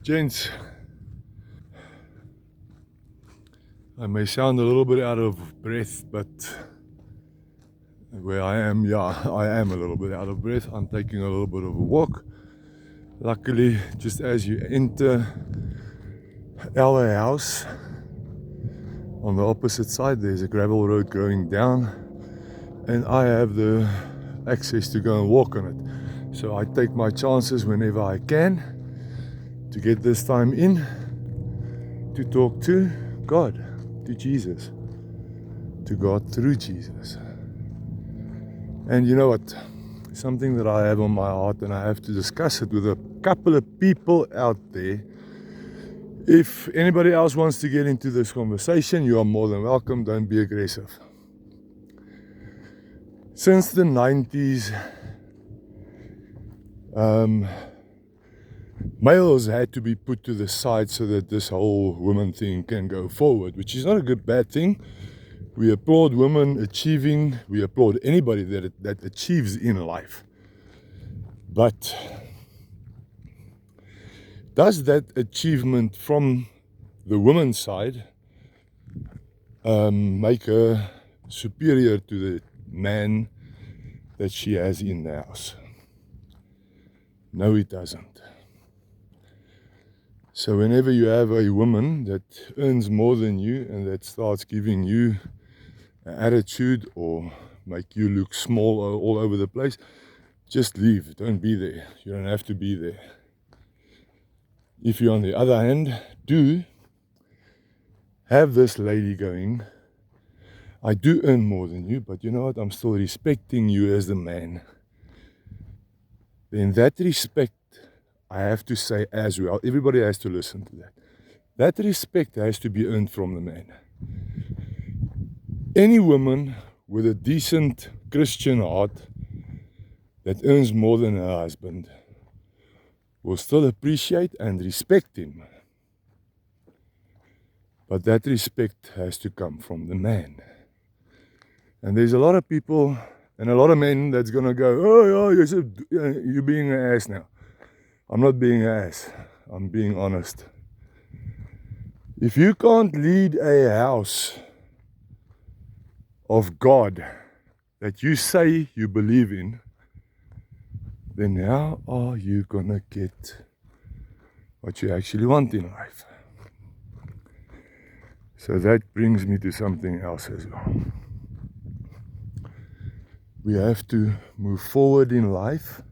Gents, I may sound a little bit out of breath, but where I am, yeah, I am a little bit out of breath. I'm taking a little bit of a walk. Luckily, just as you enter our house, on the opposite side, there's a gravel road going down, and I have the access to go and walk on it. So I take my chances whenever I can to get this time in to talk to God, to Jesus, to God through Jesus. And you know what? Something that I have on my heart, and I have to discuss it with a couple of people out there. If anybody else wants to get into this conversation, you are more than welcome. Don't be aggressive. Since the 90s, males had to be put to the side so that this whole woman thing can go forward, which is not a bad thing. We applaud women achieving. We applaud anybody that achieves in life. But does that achievement from the woman's side make her superior to the man that she has in the house? No, it doesn't. So whenever you have a woman that earns more than you and that starts giving you an attitude or make you look small all over the place, just leave. Don't be there. You don't have to be there. If you, on the other hand, do have this lady going, I do earn more than you, but you know what, I'm still respecting you as the man. Then that respect, I have to say as well, everybody has to listen to that. That respect has to be earned from the man. Any woman with a decent Christian heart that earns more than her husband will still appreciate and respect him. But that respect has to come from the man. And there's a lot of people and a lot of men that's gonna go, oh yeah, you're being an ass now. I'm not being an ass. I'm being honest. If you can't lead a house of God that you say you believe in, then how are you gonna get what you actually want in life? So that brings me to something else as well. We have to move forward in life.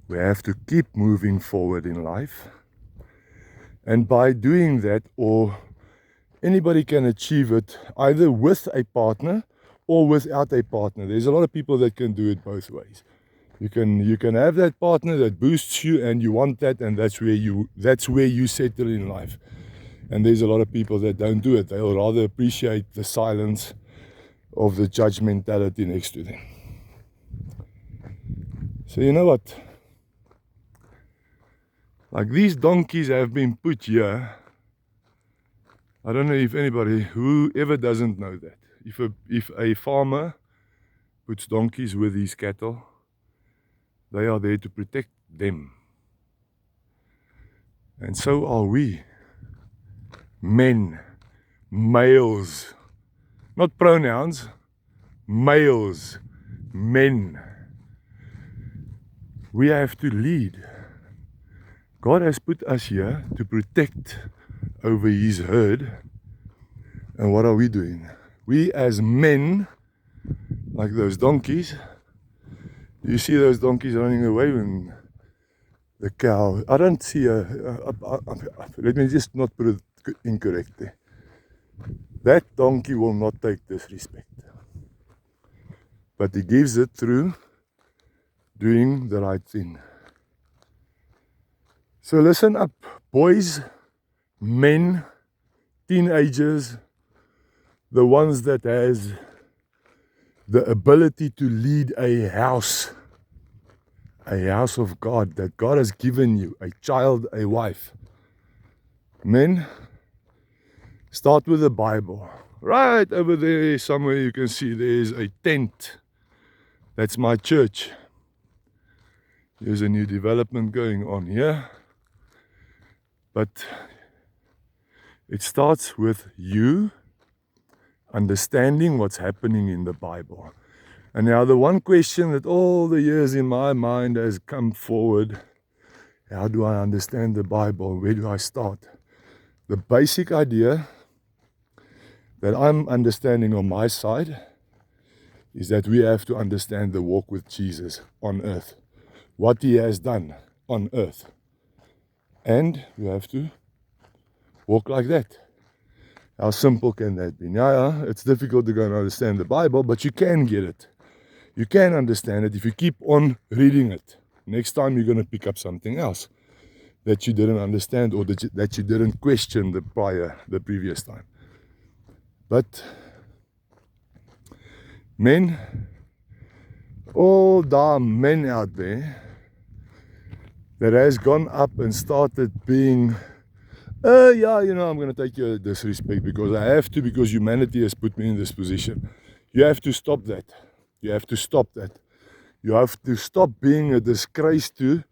We have to keep moving forward in life. And by doing that, or anybody can achieve it either with a partner or without a partner. There's a lot of people that can do it both ways. You can have that partner that boosts you and you want that, and that's where you settle in life. And there's a lot of people that don't do it. They'll rather appreciate the silence of the judgmentality next to them. So you know what? Like, these donkeys have been put here. I don't know if anybody, whoever doesn't know that. If a farmer puts donkeys with his cattle, they are there to protect them. And so are we. Men, males, not pronouns, males, men. We have to lead. God has put us here to protect over his herd. And what are we doing? We as men, like those donkeys, you see those donkeys running away when the cow, I don't see let me just not put it incorrectly. That donkey will not take disrespect. But he gives it through doing the right thing. So listen up, boys, men, teenagers, the ones that has the ability to lead a house of God, that God has given you, a child, a wife. Men, start with the Bible. Right over there somewhere you can see there's a tent. That's my church. There's a new development going on here. But it starts with you understanding what's happening in the Bible. And now the one question that all the years in my mind has come forward, how do I understand the Bible? Where do I start? The basic idea that I'm understanding on my side is that we have to understand the walk with Jesus on earth, what he has done on earth. And we have to walk like that. How simple can that be? Yeah, it's difficult to go and understand the Bible, but you can get it. You can understand it if you keep on reading it. Next time you're going to pick up something else that you didn't understand or that you didn't question the previous time. But men, all the men out there that has gone up and started being, yeah, you know, I'm going to take your disrespect because I have to, because humanity has put me in this position. You have to stop that. You have to stop that. You have to stop being a disgrace to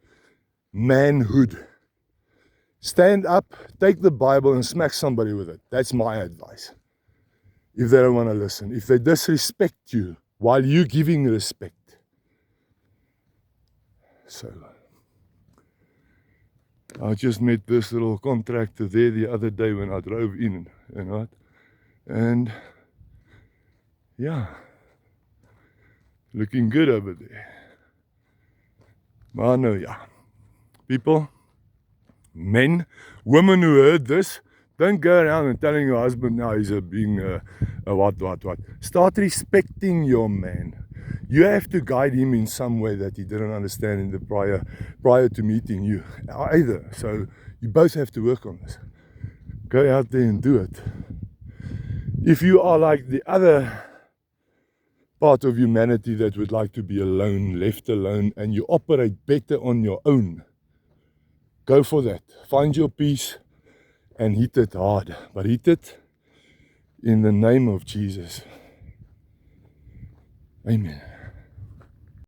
manhood. Stand up, take the Bible and smack somebody with it. That's my advice. If they don't want to listen. If they disrespect you while you're giving respect. So, I just met this little contractor there the other day when I drove in, you know, and yeah, looking good over there. But no, yeah, people, men, women who heard this, don't go around and telling your husband now he's being a what. Start respecting your man. You have to guide him in some way that he didn't understand in the prior to meeting you either. So you both have to work on this. Go out there and do it. If you are like the other part of humanity that would like to be alone, left alone, and you operate better on your own, go for that. Find your peace and hit it hard. But hit it in the name of Jesus. Amen.